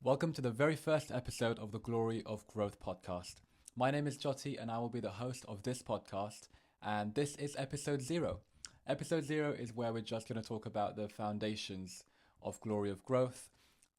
Welcome to the very first episode of the Glory of Growth podcast. My name is Jottie and I will be the host of this podcast, and this is episode 0. Episode 0 is where we're just going to talk about the foundations of Glory of Growth,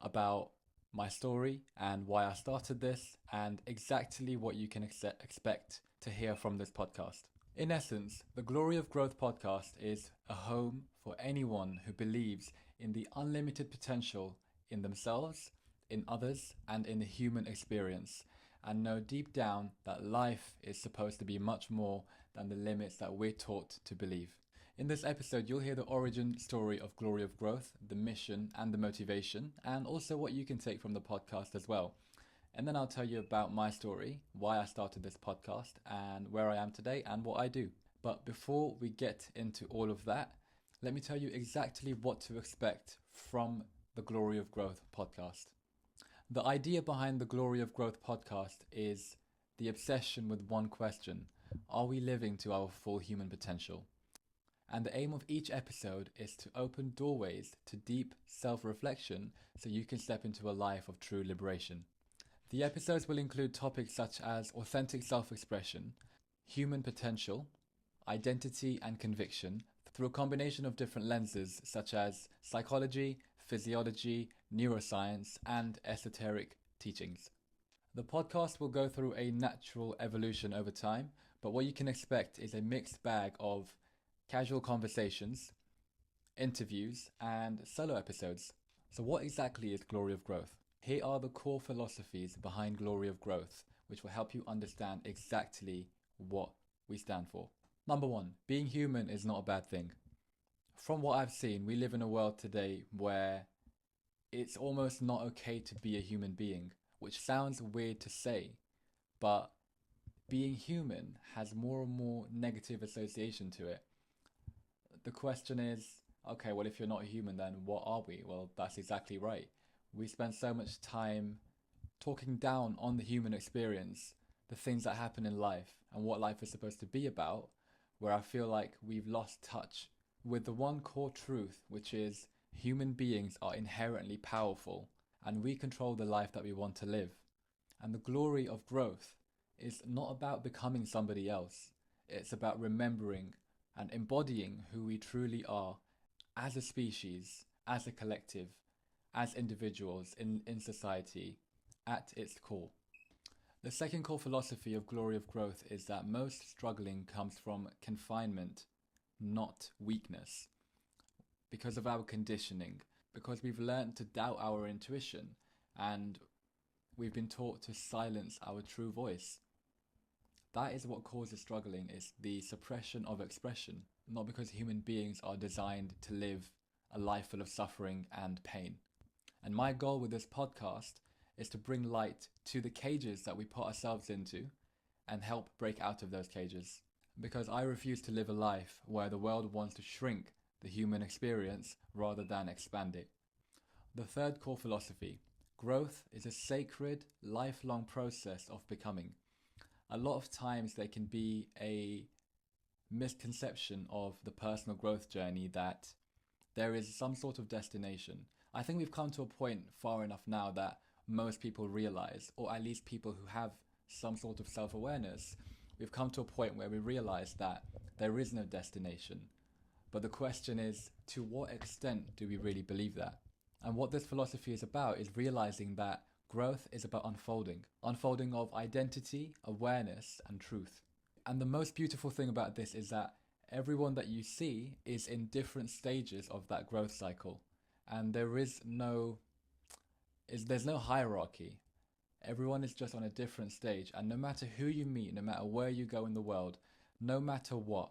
about my story and why I started this, and exactly what you can expect to hear from this podcast. In essence, the Glory of Growth podcast is a home for anyone who believes in the unlimited potential in themselves, in others, and in the human experience, and know deep down that life is supposed to be much more than the limits that we're taught to believe. In this episode, you'll hear the origin story of Glory of Growth, the mission and the motivation, and also what you can take from the podcast as well. And then I'll tell you about my story, why I started this podcast, and where I am today, and what I do. But before we get into all of that, let me tell you exactly what to expect from the Glory of Growth podcast. The idea behind the Glory of Growth podcast is the obsession with one question: are we living to our full human potential? And the aim of each episode is to open doorways to deep self-reflection so you can step into a life of true liberation. The episodes will include topics such as authentic self-expression, human potential, identity and conviction through a combination of different lenses such as psychology, physiology, neuroscience, and esoteric teachings. The podcast will go through a natural evolution over time, but what you can expect is a mixed bag of casual conversations, interviews, and solo episodes. So what exactly is Glory of Growth? Here are the core philosophies behind Glory of Growth, which will help you understand exactly what we stand for. Number 1, being human is not a bad thing. From what I've seen, we live in a world today where it's almost not okay to be a human being, which sounds weird to say, but being human has more and more negative association to it. The question is, okay, well, if you're not a human, then what are we? Well, that's exactly right. We spend so much time talking down on the human experience, the things that happen in life, and what life is supposed to be about, where I feel like we've lost touch with the one core truth, which is human beings are inherently powerful and we control the life that we want to live. And the glory of growth is not about becoming somebody else. It's about remembering and embodying who we truly are as a species, as a collective, as individuals in society at its core. The second core philosophy of Glory of Growth is that most struggling comes from confinement, not weakness, because of our conditioning, because we've learned to doubt our intuition and we've been taught to silence our true voice. That is what causes struggling, is the suppression of expression, not because human beings are designed to live a life full of suffering and pain. And my goal with this podcast is to bring light to the cages that we put ourselves into and help break out of those cages. Because I refuse to live a life where the world wants to shrink the human experience rather than expand it. The third core philosophy: growth is a sacred, lifelong process of becoming. A lot of times there can be a misconception of the personal growth journey that there is some sort of destination. I think we've come to a point far enough now that most people realize, or at least people who have some sort of self-awareness, we've come to a point where we realize that there is no destination. But the question is, to what extent do we really believe that? And what this philosophy is about is realizing that growth is about unfolding of identity, awareness, and truth. And the most beautiful thing about this is that everyone that you see is in different stages of that growth cycle. And there's no hierarchy. Everyone is just on a different stage. And no matter who you meet, no matter where you go in the world, no matter what,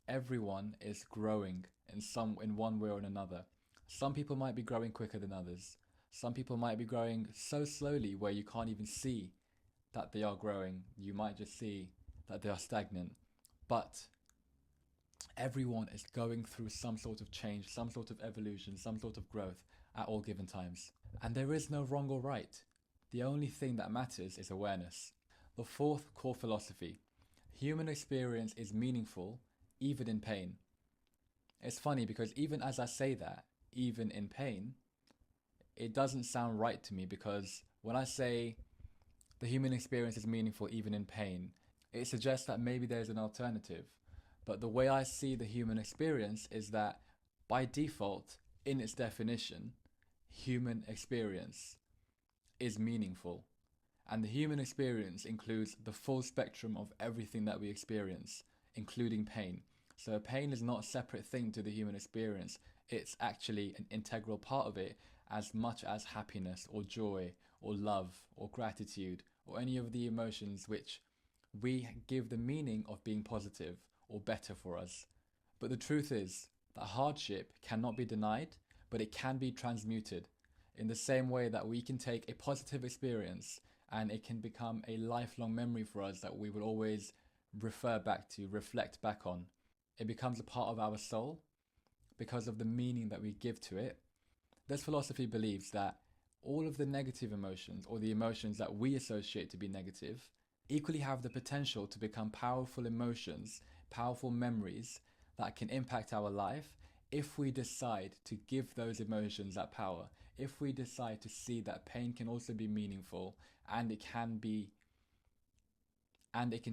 everyone is growing in one way or another. Some people might be growing quicker than others. Some people might be growing so slowly where you can't even see that they are growing. You might just see that they are stagnant. But everyone is going through some sort of change, some sort of evolution, some sort of growth at all given times. And there is no wrong or right. The only thing that matters is awareness. The fourth core philosophy: human experience is meaningful even in pain. It's funny because even as I say that, even in pain, it doesn't sound right to me, because when I say the human experience is meaningful even in pain, it suggests that maybe there's an alternative. But the way I see the human experience is that by default, in its definition, human experience is meaningful. And the human experience includes the full spectrum of everything that we experience, including pain. So pain is not a separate thing to the human experience. It's actually an integral part of it, as much as happiness or joy or love or gratitude or any of the emotions which we give the meaning of being positive or better for us. But the truth is that hardship cannot be denied, but it can be transmuted in the same way that we can take a positive experience and it can become a lifelong memory for us that we will always refer back to, reflect back on. It becomes a part of our soul because of the meaning that we give to it. This philosophy believes that all of the negative emotions, or the emotions that we associate to be negative, equally have the potential to become powerful emotions, powerful memories that can impact our life if we decide to give those emotions that power, if we decide to see that pain can also be meaningful, and it can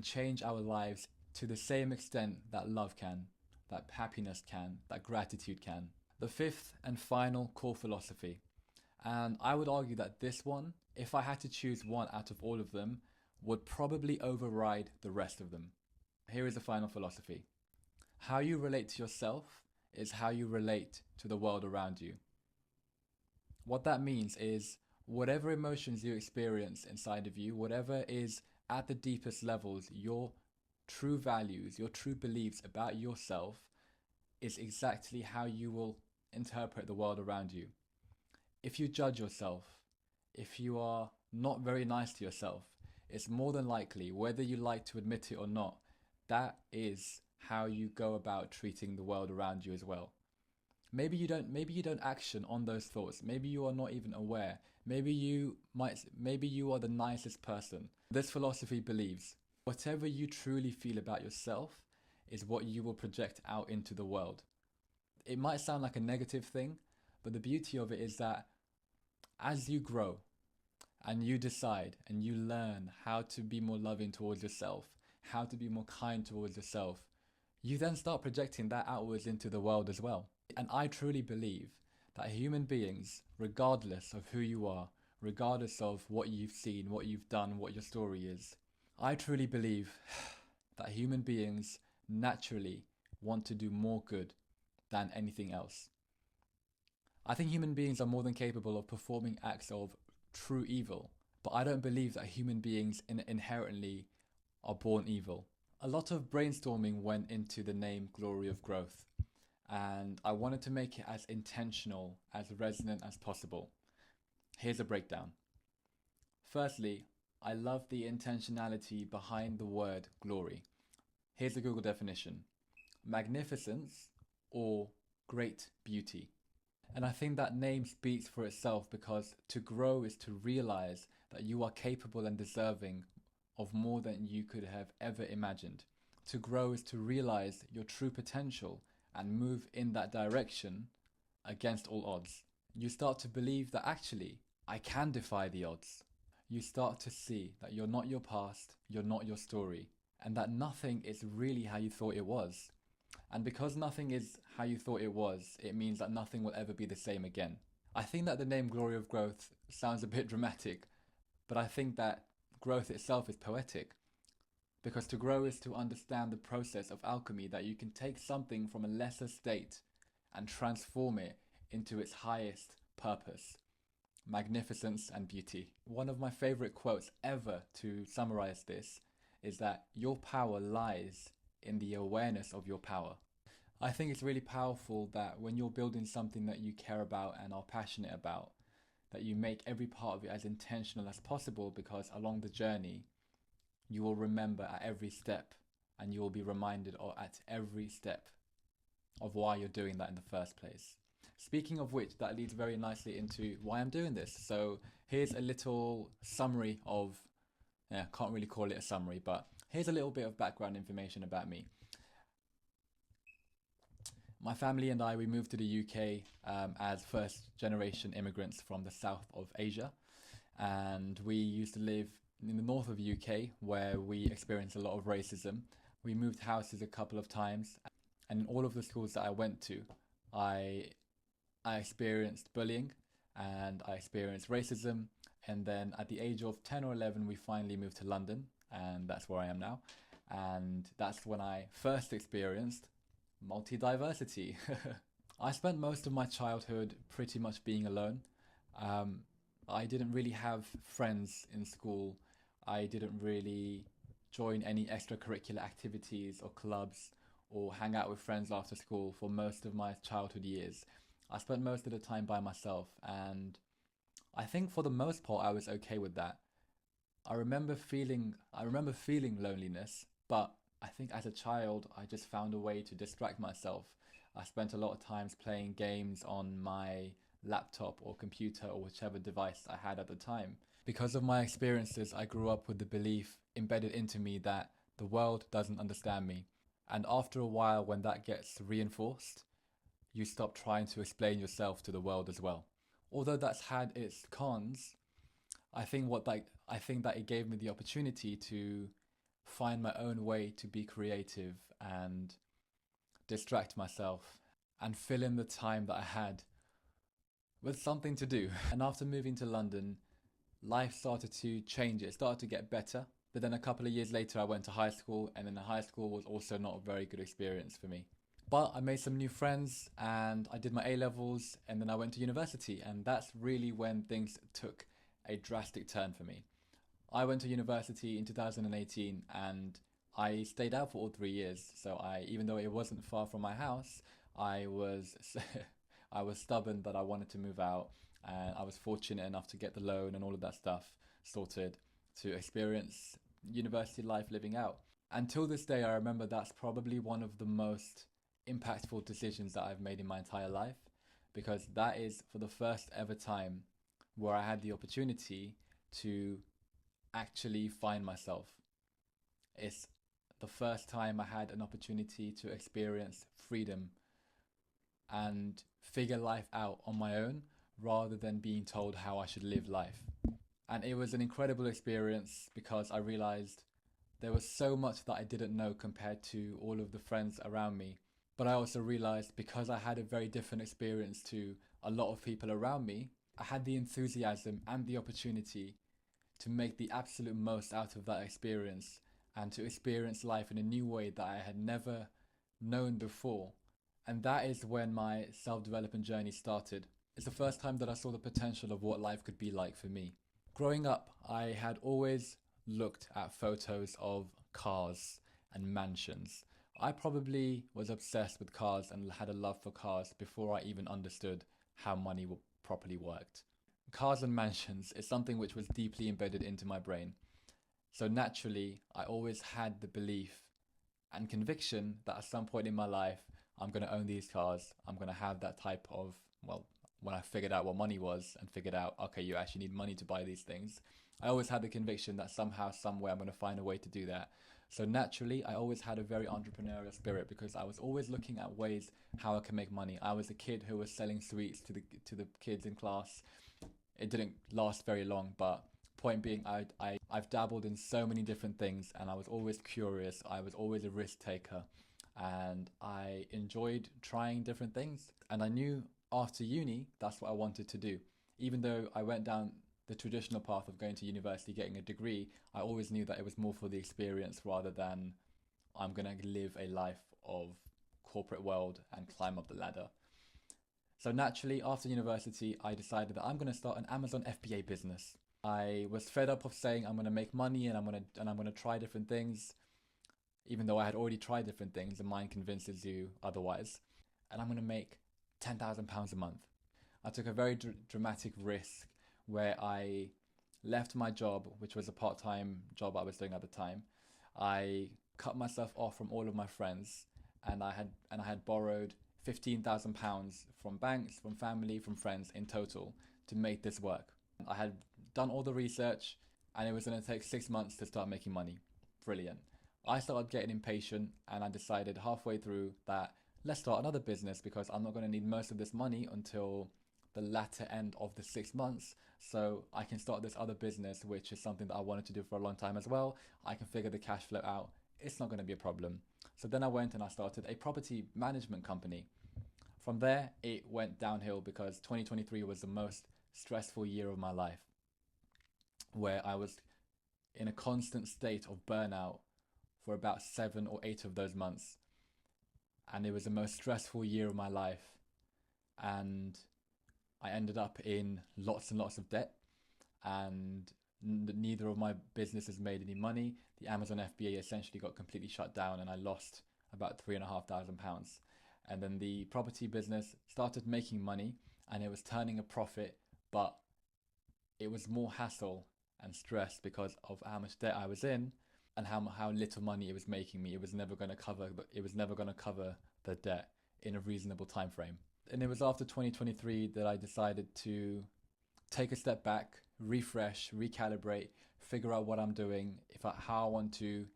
change our lives to the same extent that love can, that happiness can, that gratitude can. The fifth and final core philosophy, and I would argue that this one, if I had to choose one out of all of them, would probably override the rest of them. Here is the final philosophy. How you relate to yourself is how you relate to the world around you. What that means is whatever emotions you experience inside of you, whatever is at the deepest levels, your true values, your true beliefs about yourself, is exactly how you will interpret the world around you. If you judge yourself, if you are not very nice to yourself, it's more than likely, whether you like to admit it or not, that is how you go about treating the world around you as well. Maybe you don't action on those thoughts. Maybe you are not even aware. Maybe you are the nicest person. This philosophy believes whatever you truly feel about yourself is what you will project out into the world. It might sound like a negative thing, but the beauty of it is that as you grow and you decide and you learn how to be more loving towards yourself, how to be more kind towards yourself, you then start projecting that outwards into the world as well. And I truly believe that human beings, regardless of who you are, regardless of what you've seen, what you've done, what your story is, I truly believe that human beings naturally want to do more good than anything else. I think human beings are more than capable of performing acts of true evil, but I don't believe that human beings inherently are born evil. A lot of brainstorming went into the name Glory of Growth, and I wanted to make it as intentional, as resonant as possible. Here's a breakdown. Firstly, I love the intentionality behind the word glory. Here's the Google definition: magnificence or great beauty. And I think that name speaks for itself, because to grow is to realize that you are capable and deserving of more than you could have ever imagined. To grow is to realize your true potential and move in that direction against all odds. You start to believe that actually, I can defy the odds. You start to see that you're not your past, you're not your story, and that nothing is really how you thought it was. And because nothing is how you thought it was, it means that nothing will ever be the same again. I think that the name Glory of Growth sounds a bit dramatic, but I think that growth itself is poetic. Because to grow is to understand the process of alchemy, that you can take something from a lesser state and transform it into its highest purpose, magnificence and beauty. One of my favorite quotes ever to summarize this is that your power lies in the awareness of your power. I think it's really powerful that when you're building something that you care about and are passionate about, that you make every part of it as intentional as possible, because along the journey, you will remember at every step, and you will be reminded at every step of why you're doing that in the first place. Speaking of which, that leads very nicely into why I'm doing this. So here's a little summary of, can't really call it a summary, but here's a little bit of background information about me. My family and I, we moved to the UK as first generation immigrants from the south of Asia. And we used to live in the north of the UK where we experienced a lot of racism. We moved houses a couple of times, and in all of the schools that I went to, I I experienced bullying and I experienced racism. And then at the age of 10 or 11, we finally moved to London, and that's where I am now. And that's when I first experienced multi-diversity. I spent most of my childhood pretty much being alone. Um, I didn't really have friends in school. I didn't really join any extracurricular activities or clubs or hang out with friends after school for most of my childhood years. I spent most of the time by myself, and I think for the most part I was okay with that. I remember feeling loneliness, but I think as a child I just found a way to distract myself. I spent a lot of times playing games on my laptop or computer or whichever device I had at the time. Because of my experiences, I grew up with the belief embedded into me that the world doesn't understand me. And after a while, when that gets reinforced, you stop trying to explain yourself to the world as well. Although that's had its cons, I think that it gave me the opportunity to find my own way to be creative and distract myself and fill in the time that I had with something to do. And after moving to London, life started to change. It started to get better. But then a couple of years later, I went to high school, and then the high school was also not a very good experience for me. But I made some new friends and I did my A levels, and then I went to university. And that's really when things took a drastic turn for me. I went to university in 2018 and I stayed out for all 3 years. So even though it wasn't far from my house, I was I was stubborn that I wanted to move out, and I was fortunate enough to get the loan and all of that stuff sorted to experience university life living out. Until this day, I remember that's probably one of the most impactful decisions that I've made in my entire life, because that is for the first ever time where I had the opportunity to actually find myself. It's the first time I had an opportunity to experience freedom and figure life out on my own rather than being told how I should live life. And it was an incredible experience because I realized there was so much that I didn't know compared to all of the friends around me. But I also realized because I had a very different experience to a lot of people around me, I had the enthusiasm and the opportunity to make the absolute most out of that experience and to experience life in a new way that I had never known before. And that is when my self-development journey started. It's the first time that I saw the potential of what life could be like for me. Growing up, I had always looked at photos of cars and mansions. I probably was obsessed with cars and had a love for cars before I even understood how money properly worked. Cars and mansions is something which was deeply embedded into my brain. So naturally, I always had the belief and conviction that at some point in my life, I'm going to own these cars. I'm going to have that type of, well, when I figured out what money was and figured out, okay, you actually need money to buy these things, I always had the conviction that somehow, somewhere, I'm going to find a way to do that. So naturally, I always had a very entrepreneurial spirit because I was always looking at ways how I can make money. I was a kid who was selling sweets to the kids in class. It didn't last very long, but point being, I've dabbled in so many different things, and I was always curious. I was always a risk taker, and I enjoyed trying different things. And I knew after uni, that's what I wanted to do. Even though I went down the traditional path of going to university, getting a degree, I always knew that it was more for the experience rather than I'm going to live a life of corporate world and climb up the ladder. So naturally, after university, I decided that I'm going to start an Amazon FBA business. I was fed up of saying I'm going to make money and I'm going to try different things, even though I had already tried different things. The mind convinces you otherwise. And I'm going to make £10,000 a month. I took a very dramatic risk where I left my job, which was a part-time job I was doing at the time. I cut myself off from all of my friends, and I had borrowed £15,000 from banks, from family, from friends in total to make this work. I had done all the research, and it was going to take 6 months to start making money. Brilliant. I started getting impatient, and I decided halfway through that let's start another business because I'm not going to need most of this money until the latter end of the 6 months. So I can start this other business, which is something that I wanted to do for a long time as well. I can figure the cash flow out. It's not going to be a problem. So then I went and I started a property management company. From there, it went downhill because 2023 was the most stressful year of my life, where I was in a constant state of burnout for about 7 or 8 of those months. And it was the most stressful year of my life. And I ended up in lots and lots of debt, and neither of my businesses made any money. The Amazon FBA essentially got completely shut down, and I lost about £3,500. And then the property business started making money, and it was turning a profit, but it was more hassle and stress because of how much debt I was in and how little money it was making me. It was never going to cover the debt in a reasonable time frame. And it was after 2023 that I decided to take a step back, refresh, recalibrate, figure out what I'm doing, how I want to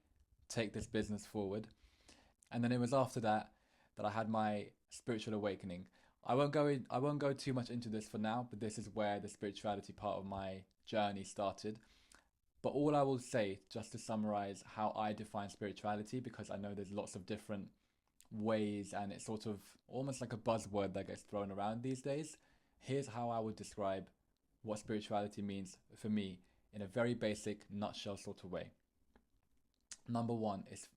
take this business forward. And then it was after that I had my spiritual awakening. I won't go too much into this for now, but this is where the spirituality part of my journey started. But all I will say, just to summarize how I define spirituality, because I know there's lots of different ways and it's sort of almost like a buzzword that gets thrown around these days. Here's how I would describe what spirituality means for me in a very basic nutshell sort of way. Number one is,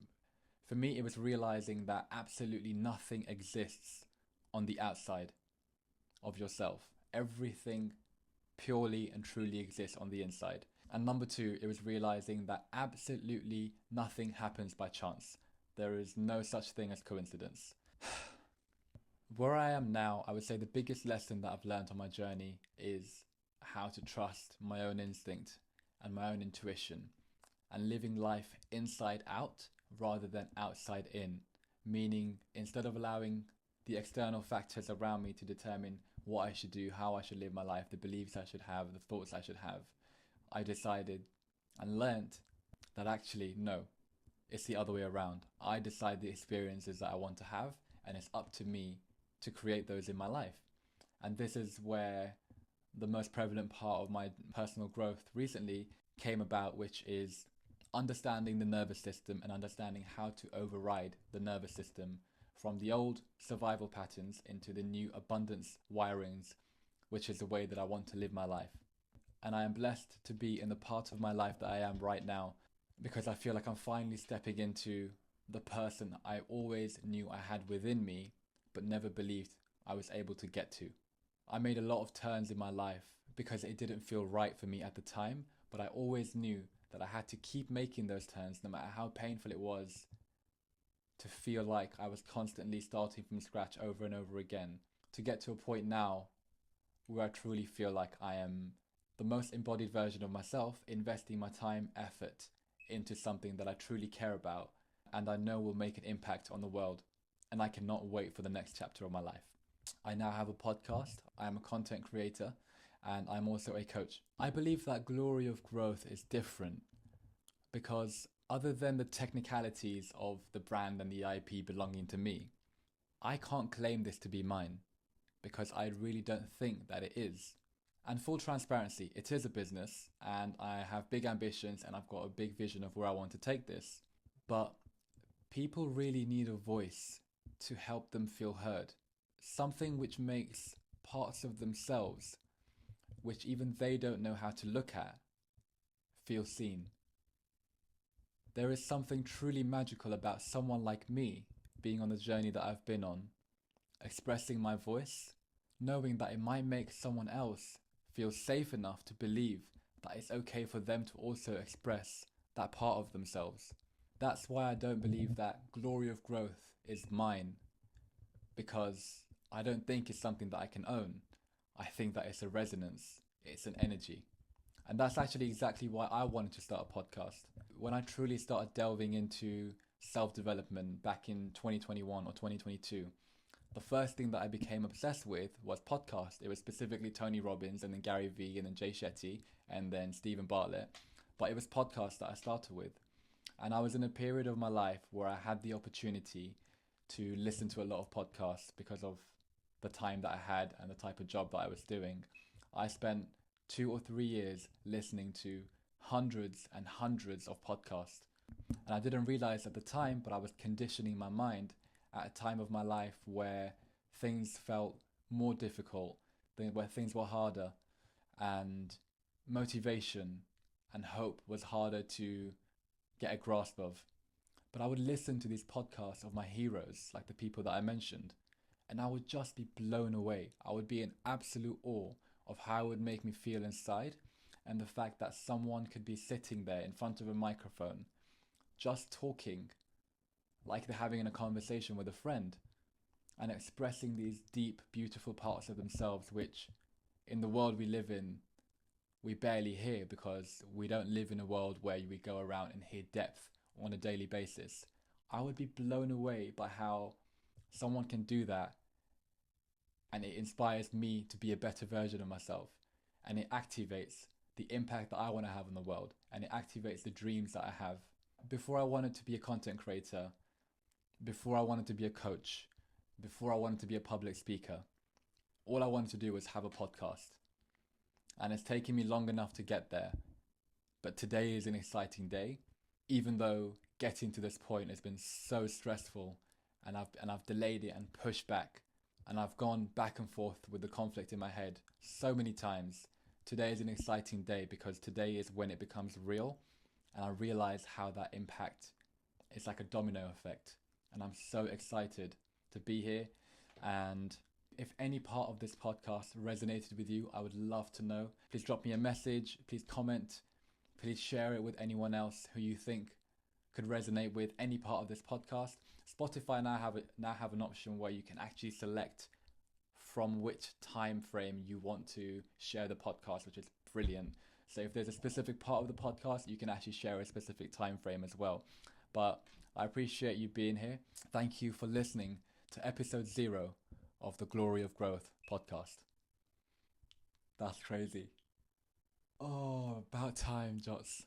for me, it was realizing that absolutely nothing exists on the outside of yourself. Everything purely and truly exists on the inside. And number two, it was realizing that absolutely nothing happens by chance. There is no such thing as coincidence. Where I am now, I would say the biggest lesson that I've learned on my journey is how to trust my own instinct and my own intuition, and living life inside out rather than outside in. Meaning, instead of allowing the external factors around me to determine what I should do, how I should live my life, the beliefs I should have, the thoughts I should have, I decided and learnt that actually, no, it's the other way around. I decide the experiences that I want to have, and it's up to me to create those in my life. And this is where the most prevalent part of my personal growth recently came about, which is understanding the nervous system and understanding how to override the nervous system from the old survival patterns into the new abundance wirings, which is the way that I want to live my life. And I am blessed to be in the part of my life that I am right now, because I feel like I'm finally stepping into the person I always knew I had within me, but never believed I was able to get to. I made a lot of turns in my life because it didn't feel right for me at the time, but I always knew that I had to keep making those turns no matter how painful it was, to feel like I was constantly starting from scratch over and over again, to get to a point now where I truly feel like I am the most embodied version of myself, investing my time, effort into something that I truly care about and I know will make an impact on the world. And I cannot wait for the next chapter of my life. I now have a podcast, I am a content creator, and I'm also a coach. I believe that Glory of Growth is different because other than the technicalities of the brand and the IP belonging to me, I can't claim this to be mine because I really don't think that it is. And full transparency, it is a business and I have big ambitions and I've got a big vision of where I want to take this. But people really need a voice to help them feel heard. Something which makes parts of themselves, which even they don't know how to look at, feel seen. There is something truly magical about someone like me being on the journey that I've been on, expressing my voice, knowing that it might make someone else feel safe enough to believe that it's okay for them to also express that part of themselves. That's why I don't believe that Glory of Growth is mine, because I don't think it's something that I can own. I think that it's a resonance, it's an energy. And that's actually exactly why I wanted to start a podcast. When I truly started delving into self-development back in 2021 or 2022, the first thing that I became obsessed with was podcasts. It was specifically Tony Robbins and then Gary Vee and then Jay Shetty and then Stephen Bartlett. But it was podcasts that I started with. And I was in a period of my life where I had the opportunity to listen to a lot of podcasts because of the time that I had and the type of job that I was doing. I spent 2 or 3 years listening to hundreds and hundreds of podcasts. And I didn't realize at the time, but I was conditioning my mind at a time of my life where things felt more difficult, where things were harder, and motivation and hope was harder to get a grasp of. But I would listen to these podcasts of my heroes, like the people that I mentioned, and I would just be blown away. I would be in absolute awe of how it would make me feel inside, and the fact that someone could be sitting there in front of a microphone, just talking like they're having a conversation with a friend, and expressing these deep, beautiful parts of themselves, which in the world we live in, we barely hear because we don't live in a world where we go around and hear depth on a daily basis. I would be blown away by how someone can do that, and it inspires me to be a better version of myself, and it activates the impact that I want to have on the world, and it activates the dreams that I have. Before I wanted to be a content creator, before I wanted to be a coach, before I wanted to be a public speaker, all I wanted to do was have a podcast. And it's taken me long enough to get there. But today is an exciting day, even though getting to this point has been so stressful, and I've delayed it and pushed back, and I've gone back and forth with the conflict in my head so many times. Today is an exciting day because today is when it becomes real, and I realize how that impact is like a domino effect. And I'm so excited to be here. And if any part of this podcast resonated with you, I would love to know. Please drop me a message, please comment, please share it with anyone else who you think could resonate with any part of this podcast. Spotify now have an option where you can actually select from which time frame you want to share the podcast, which is brilliant. So if there's a specific part of the podcast, you can actually share a specific time frame as well. But I appreciate you being here. Thank you for listening to episode 0 of the Glory of Growth podcast. That's crazy. Oh, about time, Jots.